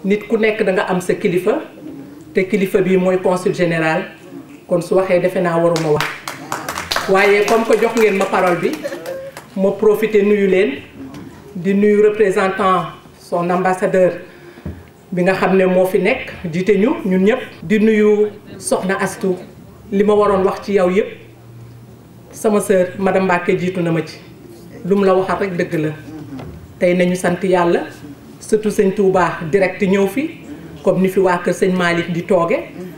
nit ku nekk da nga am sa kilifa te kilifa bi mooy consul général kon su waxee defe naa waruma wax waaye comme que jox ngeen ma parole bi ma profité nuyu leen di nuyu représentant son ambassadeur bi nga xam ne moo fi nekk jiite ñu ñun ñëpp di nuyu soxna Astou li ma waroon wax ci yow yëpp sama sœur madame Mbacké jiitu na ma ci lu mu la waxal rek dëgg la tey nañu sant yàlla surtout sëñ Touba direct ñëw fi comme ni fi waa kër sëñ Malick di tooge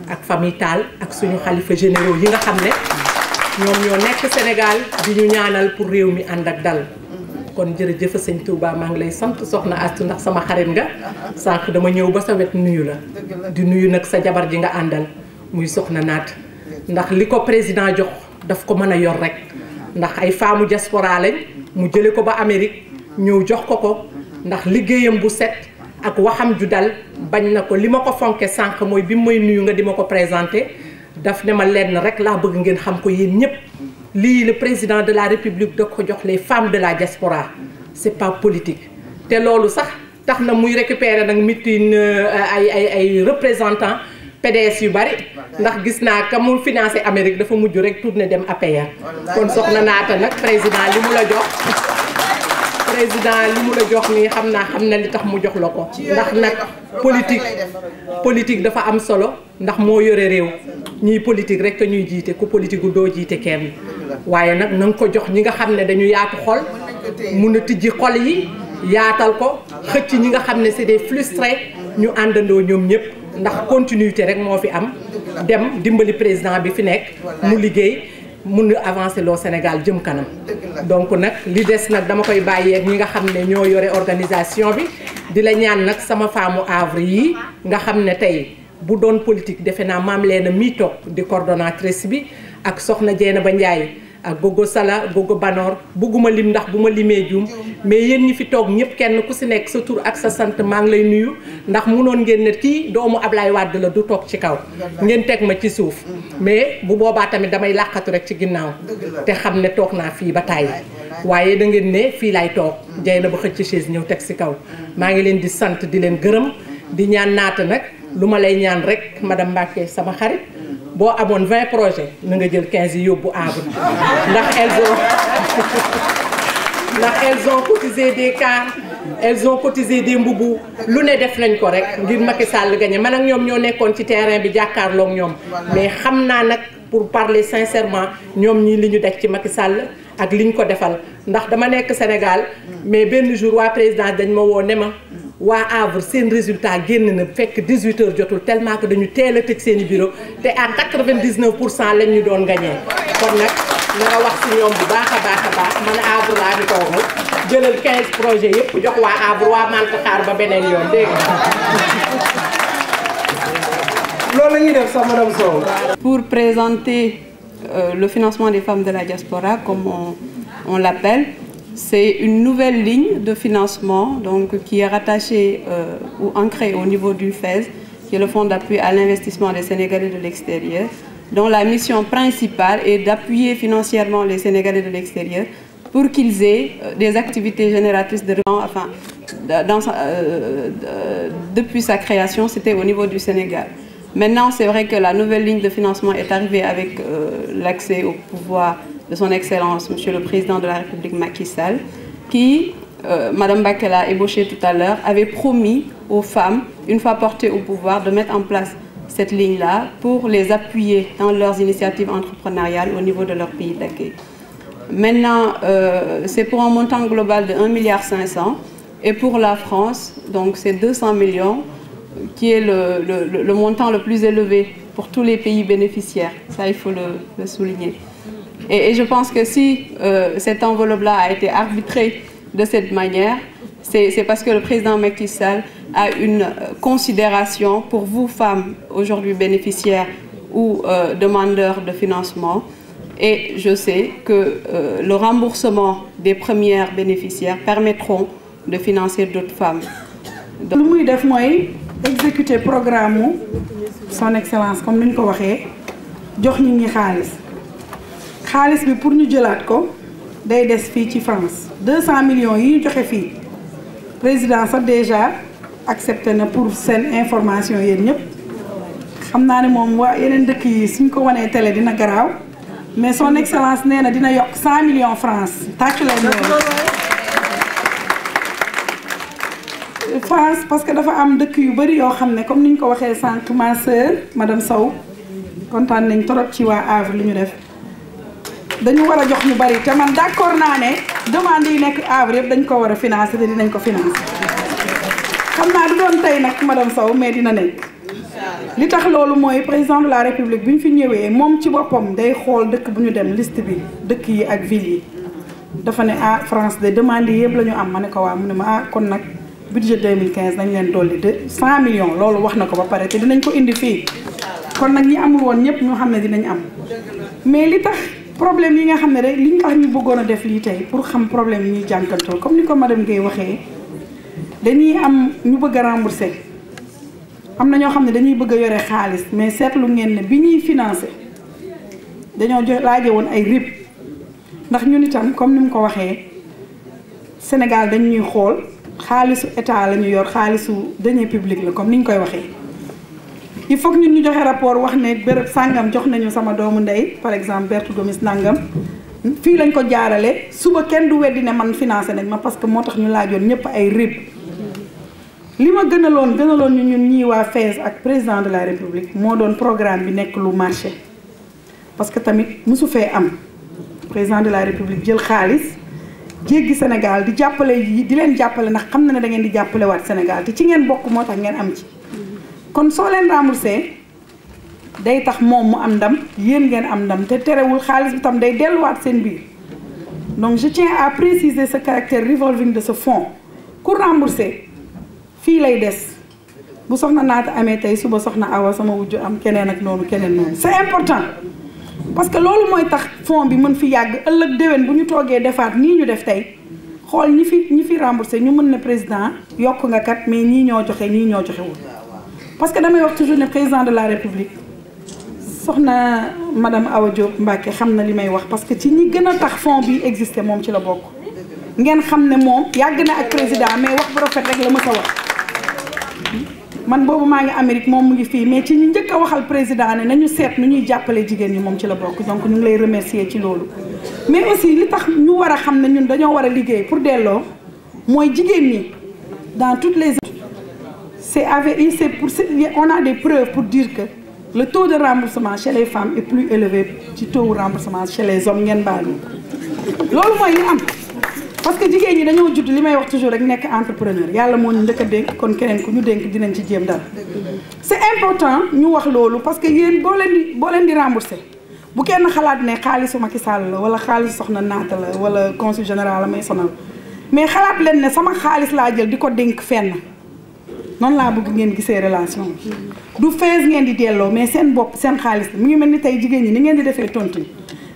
ak famille Tall ak suñu xalifa généraux yi nga xam ne ñoom ñoo nekk Sénégal di ñu ñaanal pour réew mi ànd ak dal kon jërëjëf sëñ Touba maa ngi lay sant soxna Astou ndax sama xarit nga sànq dama ñëw ba sa wet nuyu la di nuyu nag sa jabar ji nga àndal muy soxna Naat ndax li ko président jox daf ko mën a yor rek ndax ay femme diaspora lañ mu jële ko ba Amérique ñëw jox ko ndax liggéeyam bu set ak waxam ju dal bañ na ko li ma ko fonke sànq mooy bi may nuyu nga di ma ko présenté daf ne ma lenn rek laa bëgg ngeen xam ko yéen ñëpp lii le président de la république da ko jox les femmes de la diaspora c'est pas politique te loolu sax tax na muy récupérer nag meeting ay représentants PDS yu bari ndax gis naa ka mu financé Amérique dafa mujj rek tourné dem APR kon soxna Naata nag président li mu la jox nii xam na li tax mu jox la ko ndax nag politique dafa am solo ndax moo yore réew ñiy politique rek te ñuy jiite ku politique gu doo jiite kenn waaye nag na nga ko jox ñi nga xam ne dañu yaatu xol mun a tijji xol yi yaatal ko xëcc ñi nga xam ne c'est des frustrés ñu àndandoo ñoom ñëpp ndax continuité rek moo fi am dem dimbali président bi fi nekk mu liggéey mun a avancer loo Sénégal jëm kanam donc nag li des nag dama koy bàyyee ak ñi nga xam ne ñoo yore organisation bi di la ñaan nag sama femme Havre yi nga xam ne tey bu doon politique defe naa maam leena mii toog di coordonnatrice bi ak soxna Dieynaba Ndiaye ak Gogo Sala Gogo Banor bugguma lim ndax bu ma limee juum mais yéen ñi fi toog ñëpp kenn ku si nekk sa tur ak sa sant maa ngi lay nuyu ndax munoon ngeen ne kii doomu Ablaye Wade la du toog ci kaw ngeen teg ma ci suuf mais bu boobaa tamit damay làqatu rek ci ginnaaw te xam ne toog naa fii ba tàyyi waaye da ngeen ne fii laay toog Dieynaba xëcc chaise ñëw teg si kaw maa ngi leen di sant di leen gërëm di ñaan Naata nag lu ma lay ñaan rek madame Mbacké sama xarit boo amoon 20 projets na nga jël 15 yi yóbbu Havre ndax elles ont cotisé des cars elles ont cotisé des mbubu lu ne def nañ ko rek ngir Macky Sall gagné man ak ñoom ñoo nekkoon ci terrain bi jàkkaarloog ñoom mais xam naa nag pour parler sincèrement ñoom ñii li ñu daj ci Macky Sall ak li ñu ko defal ndax dama nekk Sénégal mais benn jour waa président dañ ma woo ne ma waa Havre seen résultat génn na fekk 18h jotul tellement que dañu teel a tëj seen i bureau te à 99% lañ ñu doon gagné kon nag na nga wax si ñoom bu baax a baax man Havre laa ñu toogal jëlal 15 projets yëpp jox waa Havre waa Mante xaar ba beneen yoon dégg nga. loolu la ñuy def sax madame Sow. Pour présenter le financement des femmes de la diaspora comme on l'appelle. C'est une nouvelle ligne de financement donc, qui est rattachée ou ancrée au niveau du FAISE, qui est le Fonds d'appui à l'investissement des Sénégalais de l'extérieur, dont la mission principale est d'appuyer financièrement les Sénégalais de l'extérieur pour qu'ils aient des activités génératrices de revenus. Enfin, depuis sa création, c'était au niveau du Sénégal. Maintenant, c'est vrai que la nouvelle ligne de financement est arrivée avec l'accès au pouvoir de son Excellence, Monsieur le Président de la République Macky Sall, qui, Madame Mbacké l'a ébauché tout à l'heure, avait promis aux femmes, une fois portées au pouvoir, de mettre en place cette ligne-là pour les appuyer dans leurs initiatives entrepreneuriales au niveau de leur pays d'accueil. Maintenant, c'est pour un montant global de 1,5 milliard et pour la France, donc c'est 200 millions, qui est le montant le plus élevé pour tous les pays bénéficiaires. Ça, il faut le souligner. Et je pense que si cette enveloppe-là a été arbitrée de cette manière, c'est parce que le président Macky Sall a une considération pour vous, femmes, aujourd'hui bénéficiaires ou demandeurs de financement. Et je sais que le remboursement des premières bénéficiaires permettront de financer d'autres femmes. lu muy def mooy exécuter programme mu son excellence comme ni ñu ko waxee jox nit ñi xaalis bi pour ñu jëlaat ko day des fii ci France 200 millions yi ñu joxe fii président sax déjà accepté na pour seen information yéen ñëpp xam naa ne moom waa yeneen dëkk yi suñ ko wanee télé dina garaaw mais son excellence nee na dina yokk 100 millions francs tàccu leen France parce que dafa am dëkk yu bëri yoo xam ne comme ni ñu ko waxee sànq ma sœur madame Sow kontaan nañ trop ci waa Havre li ñu def dañu war a jox ñu bëri te man d'accord naa ne demande yi nekk Havre yëpp dañ ko war a financer te dinañ ko financer xam naa du doon tey nag madame Sow mais dina nekk li tax loolu mooy président de la république bi ñu fi ñëwee moom ci boppam day xool dëkk bu ñu dem liste bi dëkk yi ak ville yi dafa ne ah France de demande yi yëpp la ñu am ma ne ko waa mu ne ma ah kon nag budget 2015 dañ leen dolli de 100 millions loolu wax na ko ba pare te dinañ ko indi fii kon nag ñi amul woon ñëpp ñoo xam ne dinañ am mais li tax problème yi nga xam ne rek li ñu tax ñu bëggoon a def lii tey pour xam problème yi ñuy jànkantoo comme ni ko madame Guèye waxee dañuy am ñu bëgg a rembourser am na ñoo xam ne dañuy bëgg a yore xaalis mais seetlu ngeen ne bi ñuy financé dañoo laaje woon ay RIB ndax ñun itam comme ni mu ko waxee Sénégal dañuy xool xaalisu état la ñu yor xaalisu deniers publics la comme ni ñu koy waxee il faut que ñun ñu joxe rapport wax ne béréb sàngam jox nañu sama doomu ndey par exemple Berthe Gomis nangam fii lañ ko jaarale suba kenn du weddi ne man financé nañ ma parce que moo tax ñu laajoon ñëpp ay RIB li ma gënaloon ñu ñun ñii waa FAISE ak président de la république moo doon programme bi nekk lu marché parce que tamit mosu fee am président de la république jël xaalis jéggi Sénégal di jàppale yi di leen jàppale ndax xam na ne da ngeen di jàppale waat Sénégal te ci ngeen bokk moo tax ngeen am ci kon soo leen remboursé day tax moom mu am ndam yéen ngeen am ndam te terewul xaalis bi tam day delluwaat seen biir donc je tiens à préciser ce caractère revolving de ce fonds ku remboursé fii lay des bu soxna naata amee tey suba soxna awa sama wujju am keneen ak noonu keneen noonu c'est important parce que loolu mooy tax fonds bi mën fi yàgg ëllëg déwén bu ñu toogee defaat nii ñu def tey xool ñi fi remboursé ñu mën ne président yokk nga kat mais ñii ñoo joxe ñii ñoo joxewul parce que damay wax toujours ne président de la république soxna madame Awa Diop Mbacké xam na li may wax parce que ci ñi gën a tax fonds bi existé moom ci la bokk ngeen xam ne moom yàgg na ak président mais wax bu rafet rek la mës a wax man boobu maa ngi Amérique moom mu ngi fii mais ci ñu njëkk a waxal président ne nañu seet nu ñuy jàppale jigéen ñi moom ci la bokk donc ñu ngi lay remercier ci loolu mais aussi li tax ñu war a xam ne ñun dañoo war a liggéey pour delloo mooy jigéen ñi dans toutes les c'est on a des preuves pour dire que le taux de remboursement chez les femmes est plus élevé ci taux de remboursement chez les hommes ngeen baal ñu loolu mooy li am parce que jigéen ñi dañoo judd li may wax toujours rek nekk entrepreneur yàlla moo ñu njëkk a dénk kon keneen ku ñu dénk dinañ ci jéem dara c'est important ñu wax loolu parce que yéen boo leen di rembourser bu kenn xalaat ne xaalisu Macky Sall la wala xaalisu soxna naata la wala consul général la may sonal mais xalaat leen ne sama xaalis laa jël di ko dénk fenn noonu laa bëgg ngeen gisee relation du fees ngeen di delloo mais seen bopp seen xaalis la mu ngi mel ni tey jigéen ñi ni ngeen di defee tontu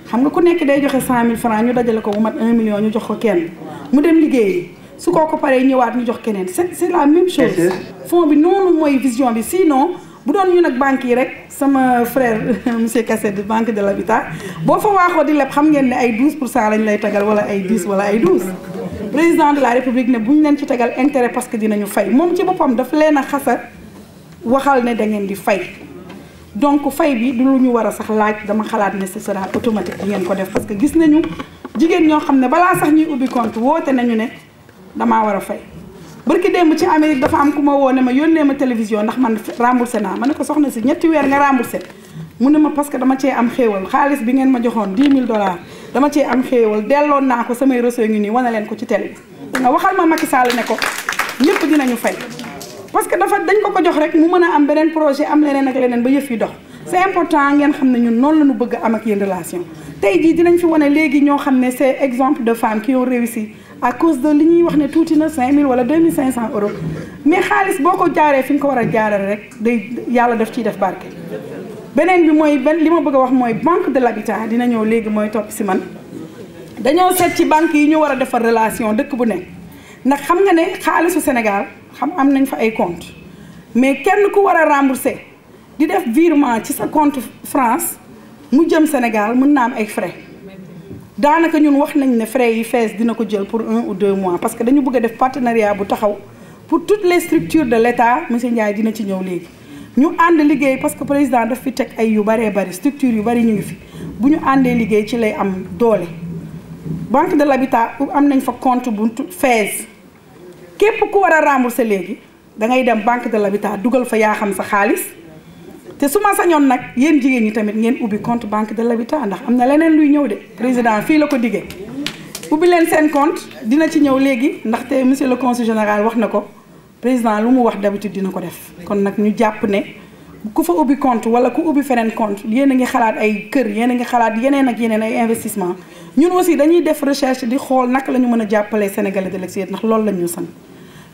xam nga ku nekk day joxe 100 000 francs ñu dajale ko bu mat 1 million ñu jox ko kenn mu dem liggéeyi su ko paree ñëwaat ñu jox keneen c'est la même chose fonds bi noonu mooy vision bi sinon bu doon ñu nag banque yi rek sama frère monsieur Kassé de banque de l'habitat boo fa waaxoo di leb xam ngeen ne ay 12% lañ lay tegal wala ay 10 wala ay 12 président de la république ne bu ñu leen ci tegal intérêt parce que dinañu fay moom ci boppam daf leen a xasa waxal ne da ngeen di fay donc fay bi du lu ñu war a sax laaj dama xalaat ne ce sera automatique di ngeen ko def parce que gis nañu jigéen ñoo xam ne balaa sax ñuy ubbi compte woote nañu ne damaa war a fay barki démb ci Amérique dafa am ku ma woo ne ma yónnee ma télévision ndax man remboursé naa ma ne ko soxna si ñetti weer nga remboursé mu ne ma parce que dama cee am xéewal xaalis bi ngeen ma joxoon $10 000 dama cee am xéewal delloon naa ko samay réseau ngi nii wane leen ko ci télé bi nga waxal ma Macky Sall ne ko ñëpp dinañu fay parce que dafa dañ ko jox rek mu mën a am beneen projet am leneen ak leneen ba yëf yi dox c'est important ngeen xam ne ñun noonu la ñu bëgg a am ak yéen relation tey jii dinañ fi wane léegi ñoo xam ne c'est exemple de femmes qui ont réussi à cause de li ñuy wax ne tuuti na 5 000 wala 2 500 euros mais xaalis boo ko jaaree fi nga ko war a jaarale rek day yàlla daf ciy def barke. beneen bi mooy li ma bëgg a wax mooy banque de l'habitat dina ñëw léegi mooy topp si man dañoo seet ci banque yi ñu war a defar relation dëkk bu nekk ndax xam nga ne xaalisu Sénégal am nañ fa ay compte mais kenn ku war a rembourser di def virement ci sa compte France mu jëm Sénégal mën naa am ay frais daanaka ñun wax nañ ne frais yi FAISE dina ko jël pour 1 ou 2 mois parce que dañu bëgg a def partenariat bu taxaw pour toutes les structures de l'État monsieur Ndiaye dina ci ñëw léegi ñu ànd liggéey parce que président daf fi teg ay yu bëree bëri structure yu bëri ñu ngi fi bu ñu àndee liggéey ci lay am doole. Banque de l'Habitat am nañ fa compte bu FAISE képp ku war a rembourser léegi da ngay dem Banque de l'Habitat dugal fa yaa xam sa xaalis te su ma sañoon nag yéen jigéen ñi tamit ngeen ubbi compte Banque de l'Habitat ndax am na leneen luy ñëw de président fii la ko diggee ubbi leen seen compte dina ci ñëw léegi ndaxte monsieur le consul général wax na ko président lu mu wax d'habitude dina ko def kon nag ñu jàpp ne ku fa ubbi compte wala ku ubbi feneen compte yéen a ngi xalaat ay kër yéen a ngi xalaat yeneen ak yeneen ay investissement ñun aussi dañuy def recherche di xool naka la ñu mën a jàppalee sénégalais de l'extérieur ndax loolu la ñu sant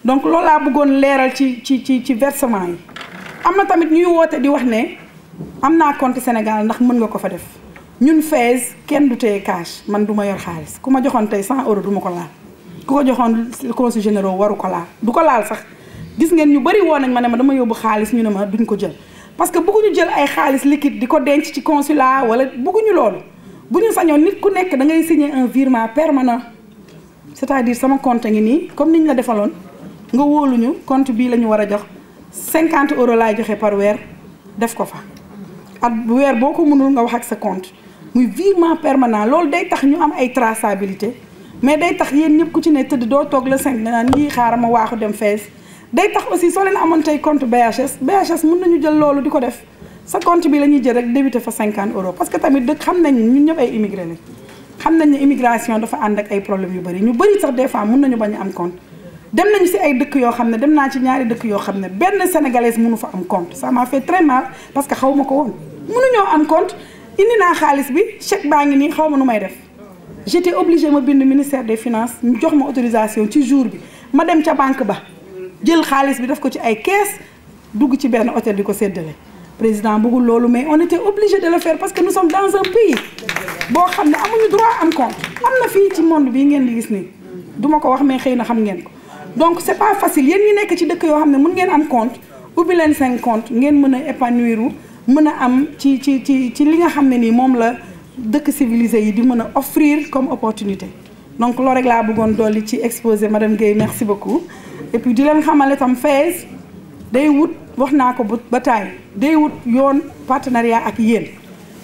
donc loolu laa bëggoon leeral ci versement yi am na tamit ñuy woote di wax ne am naa compte Sénégal ndax mën nga ko fa def ñun FAISE kenn du téye cash man du ma yor xaalis ku ma joxoon tey 100 € du ma ko laal ku ko joxoon consul généraux waru ko laal du ko laal sax gis ngeen ñu bëri woon nañ ma ne ma dama yóbbu xaalis ñu ne ma duñ ko jël parce que bëgguñu jël ay xaalis liquide di ko denc ci consulat wala bëgguñu loolu bu ñu sañoon nit ku nekk da ngay signer un virement permanent c'est-à-dire sama compte ngi nii comme niñ la defaloon nga wóoluñu compte bii la ñu war a jox 50 € laay joxe par weer def ko fa at weer boo ko mënul nga wax ak sa compte muy virement permanent loolu day tax ñu am ay traçabilité mais day tax yéen ñëpp ku ci ne tëdd doo toog le 5 naan yii xaaral ma waaxu dem FAISE day tax aussi soo leen amoon tey compte BHS mën nañu jël loolu di ko def sa compte bi la ñuy jël rek débité fa 50 € parce que tamit dëkk xam nañ ñun ñëpp ay immigré lañ xam nañ ne immigration dafa ànd ak ay problèmes yu bëri ñu bëri sax des fois mën nañu bañ a am compte dem nañu si ay dëkk yoo xam ne dem naa ci ñaari dëkk yoo xam ne benn sénégalaise mënu fa am compte ça m'a fait très mal parce que xaw ma ko woon mënuñoo am compte indi naa xaalis bi chèque baa ngi nii xaw ma nu may def j'étais obligé ma bind ministère des finances ñu jox ma autorisation ci jour bi ma dem ca banque ba jël xaalis bi def ko ci ay caisse dugg ci benn hôtel di ko séddale président bëggul loolu mais on était obligé de le faire parce que nous sommes dans un pays boo xam ne amuñu droit am compte am na fii ci monde bii ngeen di gis nii duma ko wax mais xëy na xam ngeen ko donc c'est pas facile yéen ñi nekk ci dëkk yoo xam ne mën ngeen am compte ubbi leen seen compte ngeen mën a épanouir mën a am ci li nga xam ne nii moom la dëkk civilisé yi di mën a offrir comme opportunité donc loolu rek laa bëggoon dolli ci exposé madame Guèye merci beaucoup et puis di leen xamale tam FAISE day wut wax naa ko ba taay day wut yoon partenariat ak yéen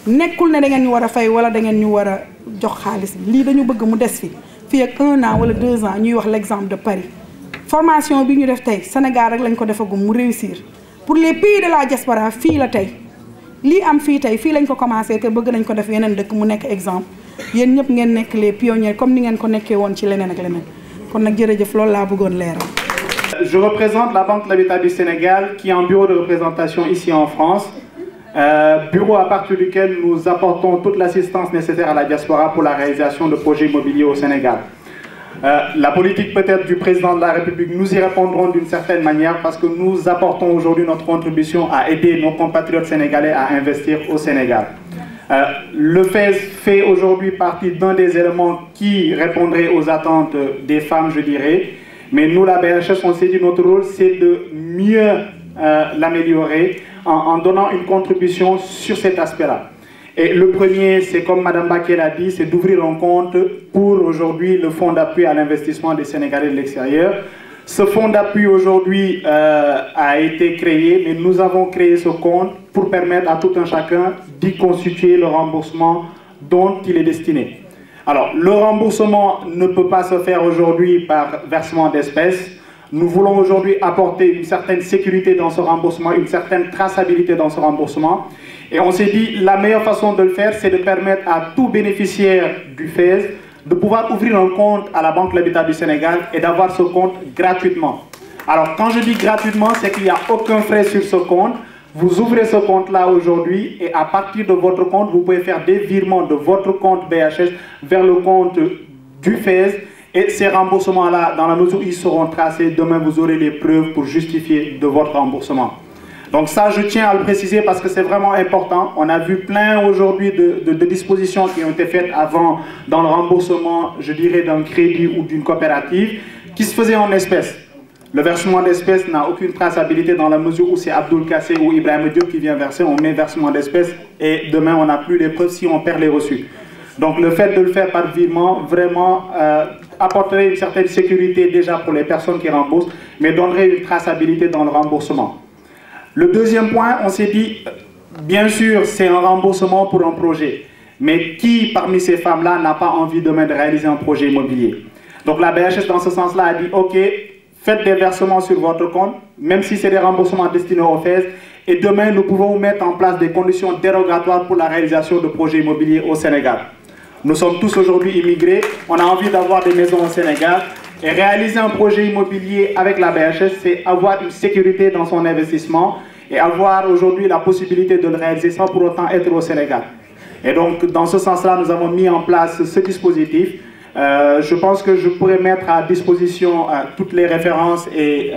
nekkul ne da ngeen ñu war a fay wala da ngeen ñu war a jox xaalis bi lii dañu bëgg mu des fii ak 1 an wala 2 ans ñuy wax l'exemple de Paris formation bi ñu def tey Sénégal rek lañ ko defagum mu réussir pour les pays de la diaspora fii la tey lii am fii tey fii lañ ko commencé te bëgg nañ ko def yeneen dëkk mu nekk exemple yéen ñëpp ngeen nekk les pionniers comme ni ngeen ko nekkee woon ci leneen ak leneen kon nag jërëjëf loolu laa bëggoon leeral. Je représente la Banque de l'Habitat du Sénégal qui est un bureau de représentation ici en France, bureau à partir duquel nous apportons toute l'assistance nécessaire à la diaspora pour la réalisation de projets immobiliers au Sénégal. La politique peut-être du président de la République, nous y répondrons d'une certaine manière parce que nous apportons aujourd'hui notre contribution à aider nos compatriotes sénégalais à investir au Sénégal. Le FAISE fait aujourd'hui partie d'un des éléments qui répondrait aux attentes des femmes, je dirais. Mais nous, la BHS, on s'est dit notre rôle, c'est de mieux l'améliorer en donnant une contribution sur cet aspect-là. Et le premier, c'est comme Mme Baké l'a dit, c'est d'ouvrir un compte pour aujourd'hui le fonds d'appui à l'investissement des Sénégalais de l'extérieur. Ce fonds d'appui aujourd'hui a été créé, mais nous avons créé ce compte pour permettre à tout un chacun d'y constituer le remboursement dont il est destiné. Alors, le remboursement ne peut pas se faire aujourd'hui par versement d'espèces. Nous voulons aujourd'hui apporter une certaine sécurité dans ce remboursement, une certaine traçabilité dans ce remboursement. Et on s'est dit, la meilleure façon de le faire, c'est de permettre à tout bénéficiaire du FAISE de pouvoir ouvrir un compte à la Banque de l'Habitat du Sénégal et d'avoir ce compte gratuitement. Alors, quand je dis gratuitement, c'est qu'il n'y a aucun frais sur ce compte. Vous ouvrez ce compte-là aujourd'hui et à partir de votre compte, vous pouvez faire des virements de votre compte BHS vers le compte du FAISE. Et ces remboursements-là, dans la mesure où ils seront tracés, demain vous aurez les preuves pour justifier de votre remboursement. Donc ça, je tiens à le préciser parce que c'est vraiment important. On a vu plein aujourd'hui de dispositions qui ont été faites avant dans le remboursement, je dirais, d'un crédit ou d'une coopérative, qui se faisaient en espèces. Le versement d'espèces n'a aucune traçabilité dans la mesure où c'est Abdoul Kassé ou Ibrahim Diop qui vient verser, on met versement d'espèces et demain on n'a plus les preuves si on perd les reçus. Donc le fait de le faire par virement, vraiment, apporterait une certaine sécurité déjà pour les personnes qui remboursent, mais donnerait une traçabilité dans le remboursement. Le deuxième point, on s'est dit, bien sûr, c'est un remboursement pour un projet, mais qui parmi ces femmes-là n'a pas envie demain de réaliser un projet immobilier? Donc la BHS, dans ce sens-là, a dit, OK, faites des versements sur votre compte, même si c'est des remboursements destinés aux FAISE, et demain, nous pouvons mettre en place des conditions dérogatoires pour la réalisation de projets immobiliers au Sénégal. Nous sommes tous aujourd'hui immigrés, on a envie d'avoir des maisons au Sénégal, et réaliser un projet immobilier avec la BHS, c'est avoir une sécurité dans son investissement et avoir aujourd'hui la possibilité de le réaliser sans pour autant être au Sénégal. Et donc, dans ce sens-là, nous avons mis en place ce dispositif. Je pense que je pourrais mettre à disposition toutes les références et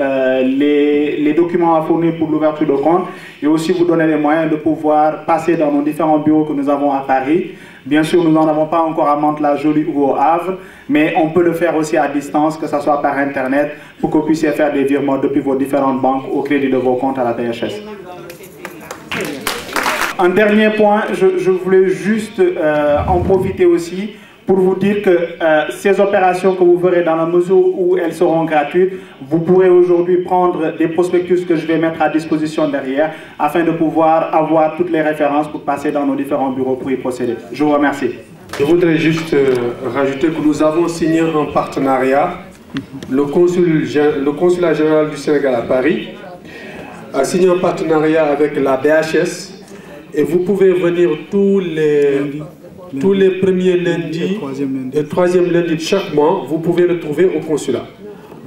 les documents à fournir pour l'ouverture de compte et aussi vous donner les moyens de pouvoir passer dans nos différents bureaux que nous avons à Paris. Bien sûr, nous n'en avons pas encore à Mantes-la-Jolie ou au Havre, mais on peut le faire aussi à distance, que ce soit par Internet, pour que vous puissiez faire des virements depuis vos différentes banques au crédit de vos comptes à la BHS. Un dernier point, je voulais juste en profiter aussi pour vous dire que ces opérations que vous verrez dans la mesure où elles seront gratuites, vous pourrez aujourd'hui prendre des prospectus que je vais mettre à disposition derrière afin de pouvoir avoir toutes les références pour passer dans nos différents bureaux pour y procéder. Je vous remercie. Je voudrais juste rajouter que nous avons signé un partenariat. Le consulat général du Sénégal à Paris a signé un partenariat avec la BHS et vous pouvez venir tous les premiers lundis et troisième lundi de chaque mois, vous pouvez le trouver au consulat.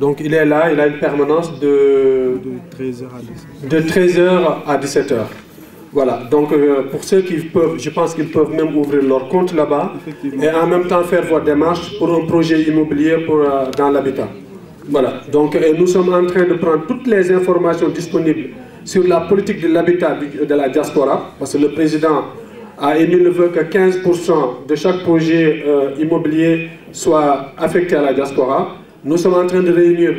Donc il est là, il a une permanence de 13h à 17h. Voilà, donc pour ceux qui peuvent, je pense qu'ils peuvent même ouvrir leur compte là-bas et en même temps faire vos démarches pour un projet immobilier dans l'habitat. Voilà, donc nous sommes en train de prendre toutes les informations disponibles sur la politique de l'habitat de la diaspora, parce que le président a émis le vœu que 15% de chaque projet immobilier soit affecté à la diaspora. Nous sommes en train de réunir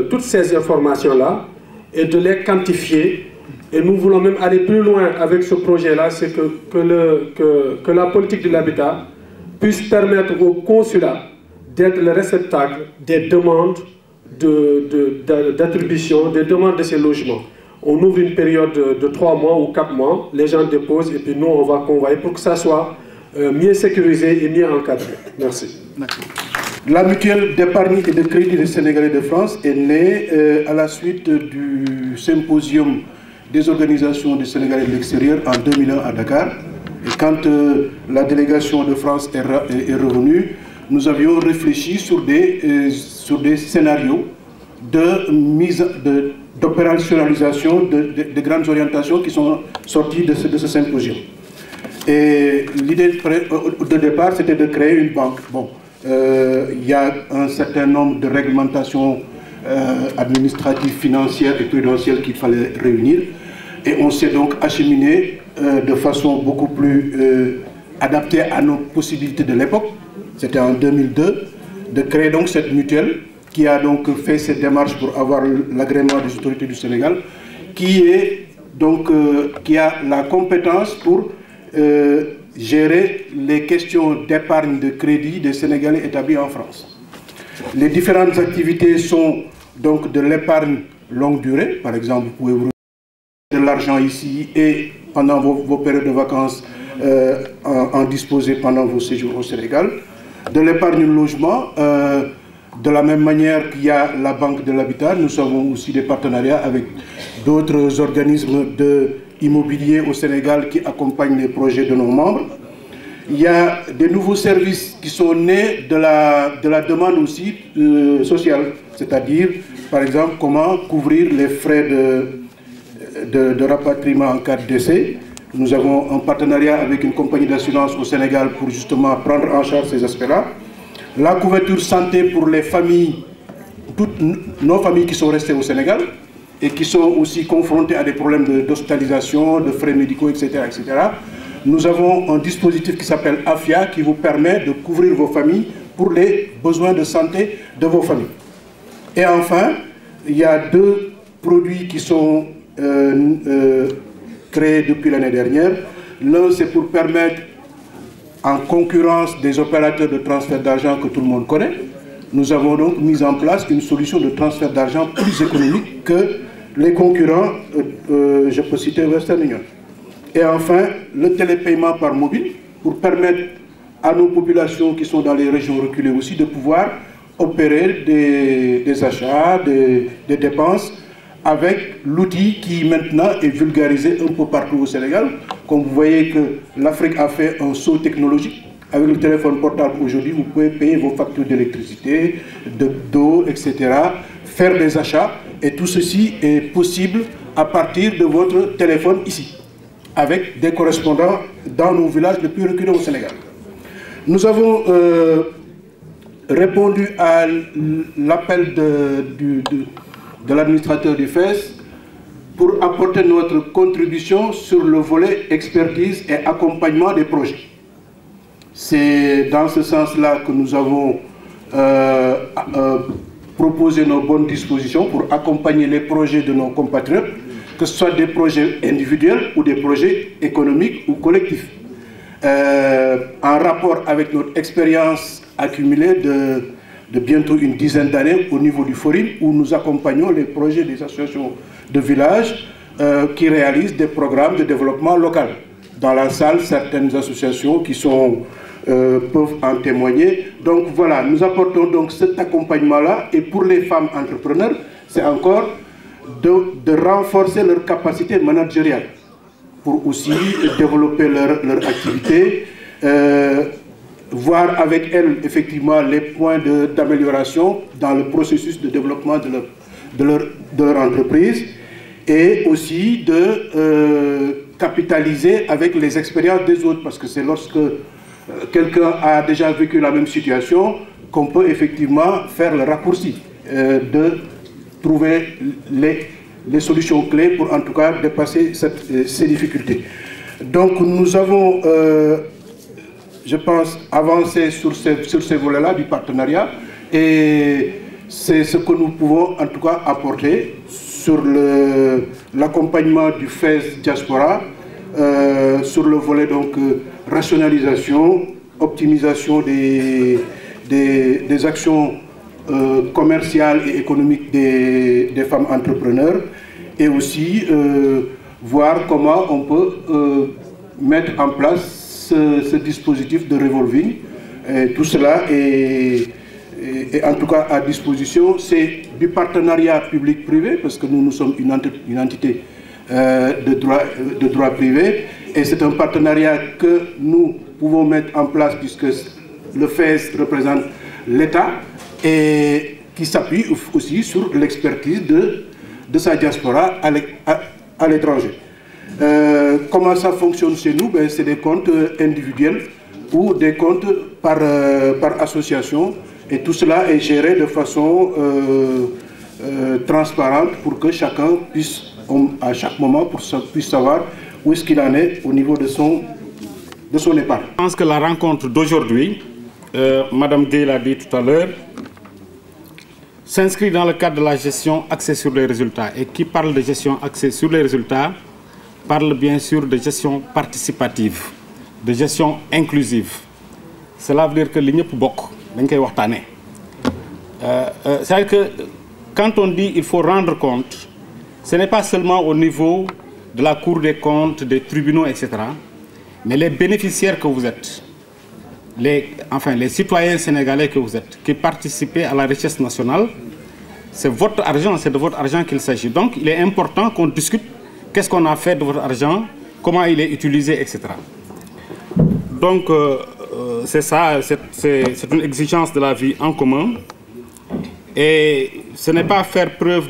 toutes ces informations-là et de les quantifier. Et nous voulons même aller plus loin avec ce projet-là, c'est que la politique de l'habitat puisse permettre au consulat d'être le réceptacle des demandes d'attribution, des demandes de ces logements. On ouvre une période de 3 mois ou 4 mois, les gens déposent et puis nous on va convoyer pour que ça soit mieux sécurisé et mieux encadré. Merci. La mutuelle d'épargne et de crédit des Sénégalais de France est née à la suite du symposium des organisations des Sénégalais de l'extérieur en 2001 à Dakar. Et quand la délégation de France est revenue, nous avions réfléchi sur des scénarios d'opérationnalisation de grandes orientations qui sont sorties de ce symposium. Et l'idée de départ, c'était de créer une banque. Bon, il y a un certain nombre de réglementations administratives, financières et prudentielles qu'il fallait réunir. Et on s'est donc acheminé de façon beaucoup plus adaptée à nos possibilités de l'époque. C'était en 2002, de créer donc cette mutuelle qui a donc fait cette démarche pour avoir l'agrément des autorités du Sénégal, qui a la compétence pour gérer les questions d'épargne de crédit des Sénégalais établis en France. Les différentes activités sont donc de l'épargne longue durée, par exemple, vous pouvez vous de l'argent ici et pendant vos périodes de vacances en disposer pendant vos séjours au Sénégal, de l'épargne logement. De la même manière qu'il y a la Banque de l'Habitat, nous avons aussi des partenariats avec d'autres organismes immobiliers au Sénégal qui accompagnent les projets de nos membres. Il y a des nouveaux services qui sont nés de la demande aussi sociale, c'est-à-dire, par exemple, comment couvrir les frais de rapatriement en cas de décès. Nous avons un partenariat avec une compagnie d'assurance au Sénégal pour justement prendre en charge ces aspects-là. La couverture santé pour les familles, toutes nos familles qui sont restées au Sénégal et qui sont aussi confrontées à des problèmes d'hospitalisation, de frais médicaux, etc., etc. Nous avons un dispositif qui s'appelle AFIA qui vous permet de couvrir vos familles pour les besoins de santé de vos familles. Et enfin, il y a 2 produits qui sont créés depuis l'année dernière. L'un, c'est pour permettre en concurrence des opérateurs de transfert d'argent que tout le monde connaît, nous avons donc mis en place une solution de transfert d'argent plus économique que les concurrents, je peux citer Western Union. Et enfin, le télépaiement par mobile, pour permettre à nos populations qui sont dans les régions reculées aussi de pouvoir opérer des achats, des dépenses, avec l'outil qui maintenant est vulgarisé un peu partout au Sénégal. Comme vous voyez que l'Afrique a fait un saut technologique. Avec le téléphone portable aujourd'hui, vous pouvez payer vos factures d'électricité, d'eau, etc., faire des achats, et tout ceci est possible à partir de votre téléphone ici, avec des correspondants dans nos villages les plus reculés au Sénégal. Nous avons répondu à l'appel de l'administrateur du FES pour apporter notre contribution sur le volet expertise et accompagnement des projets. C'est dans ce sens-là que nous avons proposé nos bonnes dispositions pour accompagner les projets de nos compatriotes, que ce soit des projets individuels ou des projets économiques ou collectifs. En rapport avec notre expérience accumulée de bientôt une dizaine d'années au niveau du Forum, où nous accompagnons les projets des associations de villages qui réalisent des programmes de développement local. Dans la salle, certaines associations qui sont, peuvent en témoigner. Donc voilà, nous apportons donc cet accompagnement-là, et pour les femmes entrepreneurs, c'est encore de renforcer leur capacité managériale, pour aussi développer leur activité, voir avec elles effectivement les points d'amélioration dans le processus de développement de leur entreprise, et aussi de capitaliser avec les expériences des autres, parce que c'est lorsque quelqu'un a déjà vécu la même situation qu'on peut effectivement faire le raccourci, de trouver les solutions clés pour en tout cas dépasser ces difficultés. Donc nous avons, je pense, avancé sur ces volets-là du partenariat, et c'est ce que nous pouvons en tout cas apporter sur l'accompagnement du FES Diaspora, sur le volet donc rationalisation, optimisation des actions commerciales et économiques des femmes entrepreneurs, et aussi voir comment on peut mettre en place ce dispositif de revolving. Et tout cela est en tout cas à disposition. C'est du partenariat public-privé, parce que nous sommes une entité de droit privé, et c'est un partenariat que nous pouvons mettre en place puisque le FES représente l'État et qui s'appuie aussi sur l'expertise de sa diaspora à l'étranger. Comment ça fonctionne chez nous? C'est des comptes individuels ou des comptes par association, et tout cela est géré de façon transparente pour que chacun puisse, à chaque moment, puisse savoir où est-ce qu'il en est au niveau de son épargne. Je pense que la rencontre d'aujourd'hui, Madame Gueye l'a dit tout à l'heure, s'inscrit dans le cadre de la gestion axée sur les résultats. Et qui parle de gestion axée sur les résultats parle bien sûr de gestion participative, de gestion inclusive. Cela veut dire que l'Union peut beaucoup. C'est-à-dire que quand on dit qu'il faut rendre compte, ce n'est pas seulement au niveau de la Cour des comptes, des tribunaux, etc., mais les bénéficiaires que vous êtes, les citoyens sénégalais que vous êtes, qui participez à la richesse nationale, c'est votre argent, c'est de votre argent qu'il s'agit. Donc il est important qu'on discute qu'est-ce qu'on a fait de votre argent, comment il est utilisé, etc. Donc c'est ça, c'est une exigence de la vie en commun. Et ce n'est pas faire preuve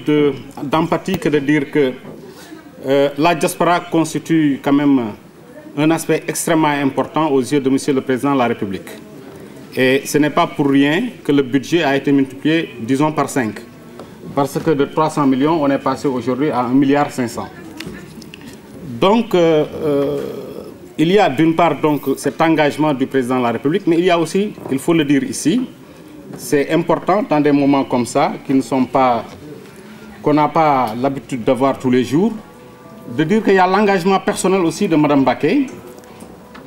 d'empathie que de dire que la diaspora constitue quand même un aspect extrêmement important aux yeux de Monsieur le Président de la République. Et ce n'est pas pour rien que le budget a été multiplié, disons, par 5. Parce que de 300 millions, on est passé aujourd'hui à 1,5 milliard. Donc, il y a d'une part donc, cet engagement du Président de la République, mais il y a aussi, il faut le dire ici, c'est important dans des moments comme ça, qu'on n'a pas l'habitude d'avoir tous les jours, de dire qu'il y a l'engagement personnel aussi de Mme Baké,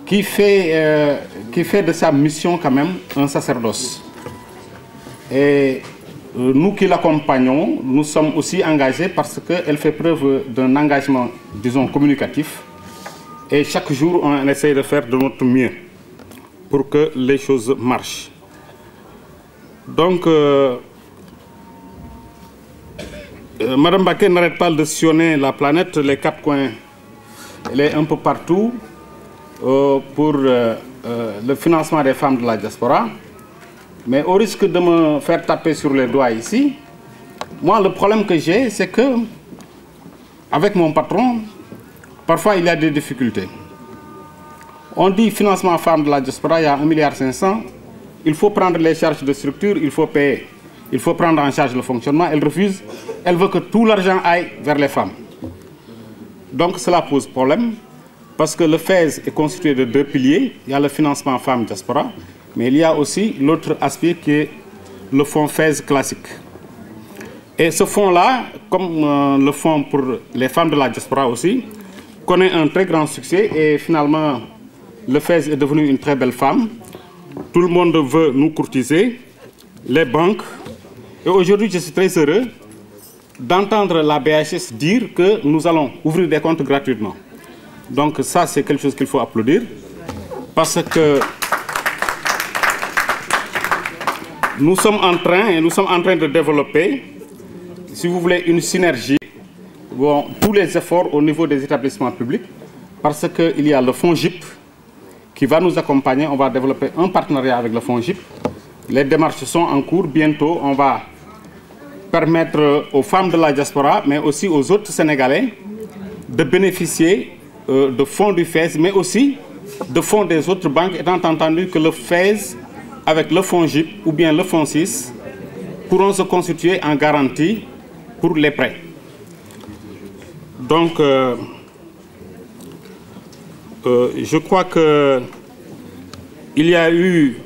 qui fait de sa mission quand même un sacerdoce. Et nous qui l'accompagnons, nous sommes aussi engagés parce qu'elle fait preuve d'un engagement, disons, communicatif. Et chaque jour, on essaie de faire de notre mieux pour que les choses marchent. Donc, Madame Baké n'arrête pas de sillonner la planète, les quatre coins. Elle est un peu partout pour le financement des femmes de la diaspora. Mais au risque de me faire taper sur les doigts ici, moi, le problème que j'ai, c'est que, avec mon patron, parfois il y a des difficultés. On dit financement femmes de la diaspora, il y a 1,5 milliard. Il faut prendre les charges de structure, il faut payer. Il faut prendre en charge le fonctionnement. Elle refuse. Elle veut que tout l'argent aille vers les femmes. Donc cela pose problème parce que le FAISE est constitué de 2 piliers. Il y a le financement femmes diaspora, mais il y a aussi l'autre aspect qui est le fonds FAISE classique. Et ce fonds-là, comme le fonds pour les femmes de la diaspora aussi, connaît un très grand succès et finalement le FAISE est devenu une très belle femme. Tout le monde veut nous courtiser, les banques. Et aujourd'hui, je suis très heureux d'entendre la BHS dire que nous allons ouvrir des comptes gratuitement. Donc ça, c'est quelque chose qu'il faut applaudir parce que nous sommes en train de développer, si vous voulez, une synergie, bon, tous les efforts au niveau des établissements publics parce qu'il y a le fonds GIP qui va nous accompagner. On va développer un partenariat avec le fonds GIP. Les démarches sont en cours. Bientôt, on va permettre aux femmes de la diaspora, mais aussi aux autres Sénégalais, de bénéficier de fonds du FAISE, mais aussi de fonds des autres banques, étant entendu que le FAISE, avec le fonds GIP ou bien le fonds 6, pourront se constituer en garantie pour les prêts. Donc, je crois qu'il y a eu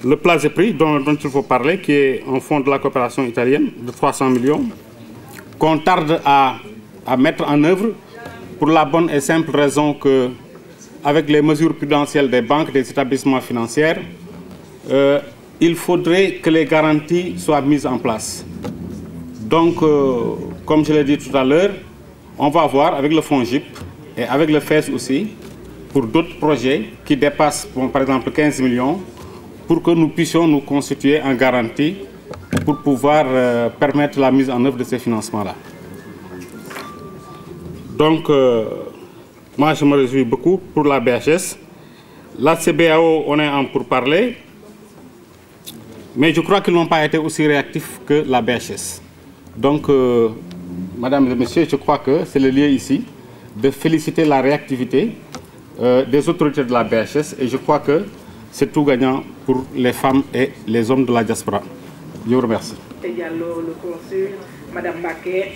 le Plasépris dont il faut parler, qui est un fonds de la coopération italienne de 300 millions, qu'on tarde à mettre en œuvre pour la bonne et simple raison que, avec les mesures prudentielles des banques, des établissements financiers, il faudrait que les garanties soient mises en place. Donc, comme je l'ai dit tout à l'heure, on va voir avec le fonds GIP et avec le FAISE aussi, pour d'autres projets qui dépassent, bon, par exemple, 15 millions, pour que nous puissions nous constituer en garantie pour pouvoir permettre la mise en œuvre de ces financements-là. Donc, moi, je me réjouis beaucoup pour la BHS. La CBAO, on est en pourparlers, mais je crois qu'ils n'ont pas été aussi réactifs que la BHS. Donc, Madame et Messieurs, je crois que c'est le lieu ici de féliciter la réactivité des autorités de la BHS et je crois que c'est tout gagnant pour les femmes et les hommes de la diaspora. Je vous remercie. Diallo, le consul, Madame Baké,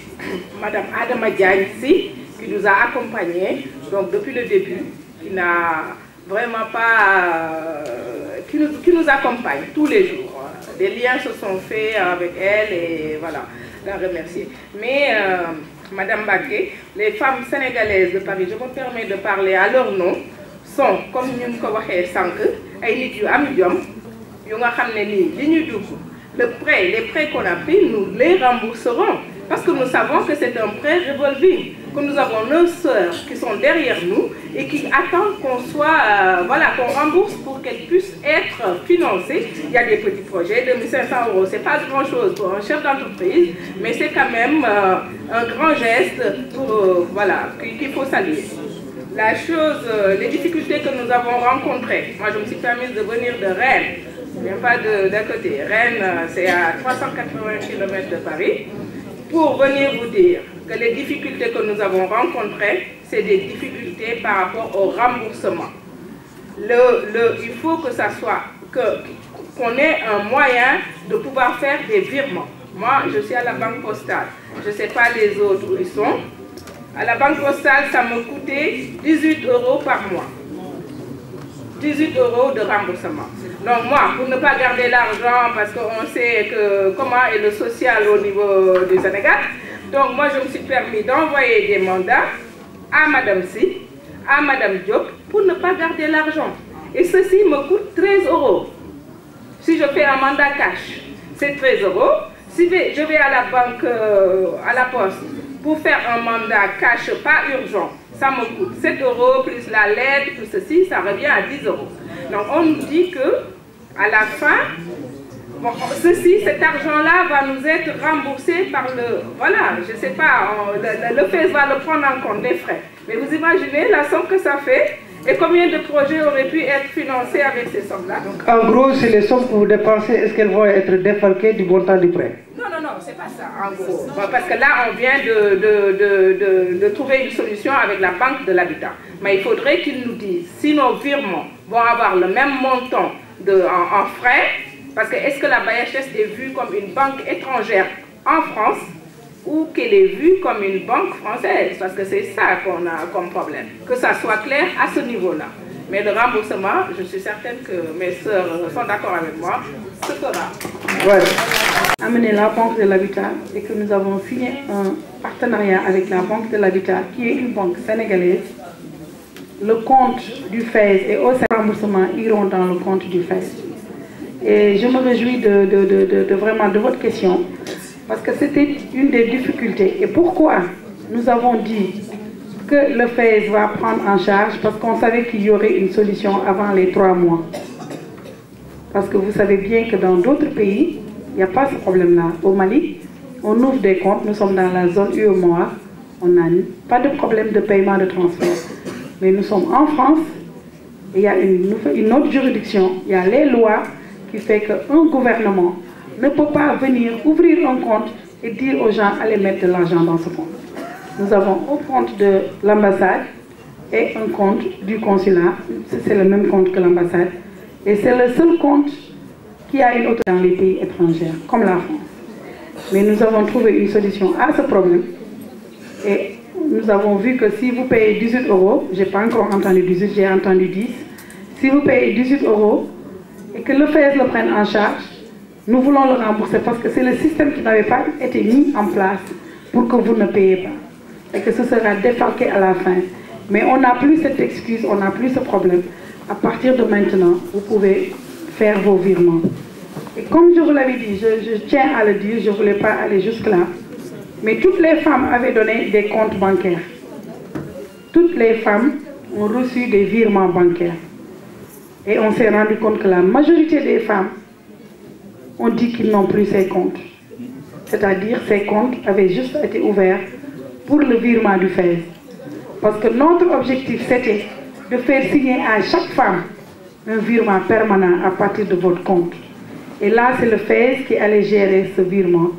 Madame Adama Diagne ici, qui nous a accompagnés donc depuis le début, qui n'a vraiment pas, qui nous accompagne tous les jours. Des liens se sont faits avec elle et voilà, la remercier. Mais Madame Baké, les femmes sénégalaises de Paris, je me permets de parler à leur nom, sont, comme nous l'avons dit, ay nit yu am jom yu nga xamné ni li ñuy dugg les prêts qu'on a pris nous les rembourserons parce que nous savons que c'est un prêt revolving, que nous avons nos sœurs qui sont derrière nous et qui attendent qu'on soit voilà, qu'on rembourse pour qu'elles puissent être financées. Il y a des petits projets, 2500 €, c'est pas grand chose pour un chef d'entreprise, mais c'est quand même un grand geste pour, voilà, qu'il faut saluer. La chose, les difficultés que nous avons rencontrées, moi je me suis permise de venir de Rennes, je ne viens pas d'à côté, Rennes c'est à 380 km de Paris, pour venir vous dire que les difficultés que nous avons rencontrées, c'est des difficultés par rapport au remboursement. Il faut que ça soit, qu'on ait un moyen de pouvoir faire des virements. Moi je suis à la banque postale, je ne sais pas les autres où ils sont. À la banque postale, ça me coûtait 18 € par mois. 18 € de remboursement. Donc moi, pour ne pas garder l'argent, parce qu'on sait que, comment est le social au niveau du Sénégal, donc moi je me suis permis d'envoyer des mandats à Madame Si, à Madame Diop pour ne pas garder l'argent. Et ceci me coûte 13 €. Si je fais un mandat cash, c'est 13 €. Si je vais à la banque, à la poste, pour faire un mandat cash pas urgent, ça me coûte 7 € plus la lettre, plus ceci, ça revient à 10 €. Donc on nous dit que à la fin, bon, cet argent-là va nous être remboursé par le... Voilà, je ne sais pas, le FES va le prendre en compte, les frais. Mais vous imaginez la somme que ça fait et combien de projets auraient pu être financés avec ces sommes-là? En gros, c'est les sommes que vous dépensez, est-ce qu'elles vont être défalquées du montant du prêt? Non, c'est pas ça, en gros. Bon, parce que là, on vient de trouver une solution avec la Banque de l'Habitat. Mais il faudrait qu'ils nous disent si nos virements vont avoir le même montant en frais. Parce que est-ce que la BHS est vue comme une banque étrangère en France ou qu'elle est vue comme une banque française? Parce que c'est ça qu'on a comme problème. Que ça soit clair à ce niveau-là. Mais le remboursement, je suis certaine que mes sœurs sont d'accord avec moi, se fera. Ouais. Amener la Banque de l'Habitat et que nous avons signé un partenariat avec la Banque de l'Habitat qui est une banque sénégalaise. Le compte du FES et au remboursement iront dans le compte du FES. Et je me réjouis vraiment de votre question parce que c'était une des difficultés. Et pourquoi nous avons dit que le FES va prendre en charge? Parce qu'on savait qu'il y aurait une solution avant les 3 mois. Parce que vous savez bien que dans d'autres pays, il n'y a pas ce problème-là. Au Mali, on ouvre des comptes, nous sommes dans la zone UEMOA, on n'a pas de problème de paiement de transfert. Mais nous sommes en France, et il y a une autre juridiction, il y a les lois qui fait qu'un gouvernement ne peut pas venir ouvrir un compte et dire aux gens allez mettre de l'argent dans ce compte. Nous avons un compte de l'ambassade et un compte du consulat, c'est le même compte que l'ambassade. Et c'est le seul compte qui a une autorité dans les pays étrangers, comme la France. Mais nous avons trouvé une solution à ce problème. Et nous avons vu que si vous payez 18 €, je n'ai pas encore entendu 18, j'ai entendu 10. Si vous payez 18 € et que le FES le prenne en charge, nous voulons le rembourser parce que c'est le système qui n'avait pas été mis en place pour que vous ne payez pas. Et que ce sera défalqué à la fin. Mais on n'a plus cette excuse, on n'a plus ce problème. À partir de maintenant, vous pouvez faire vos virements. Et comme je vous l'avais dit, je tiens à le dire, je ne voulais pas aller jusque-là, mais toutes les femmes avaient donné des comptes bancaires. Toutes les femmes ont reçu des virements bancaires. Et on s'est rendu compte que la majorité des femmes ont dit qu'ils n'ont plus ces comptes. C'est-à-dire ces comptes avaient juste été ouverts pour le virement du FES. Parce que notre objectif, c'était de faire signer à chaque femme un virement permanent à partir de votre compte. Et là, c'est le FES qui allait gérer ce virement.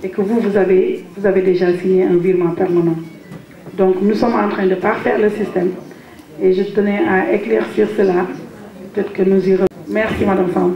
Et que vous avez déjà signé un virement permanent. Donc nous sommes en train de parfaire le système. Et je tenais à éclaircir cela. Peut-être que nous y reviendrons. Merci Madame Samb.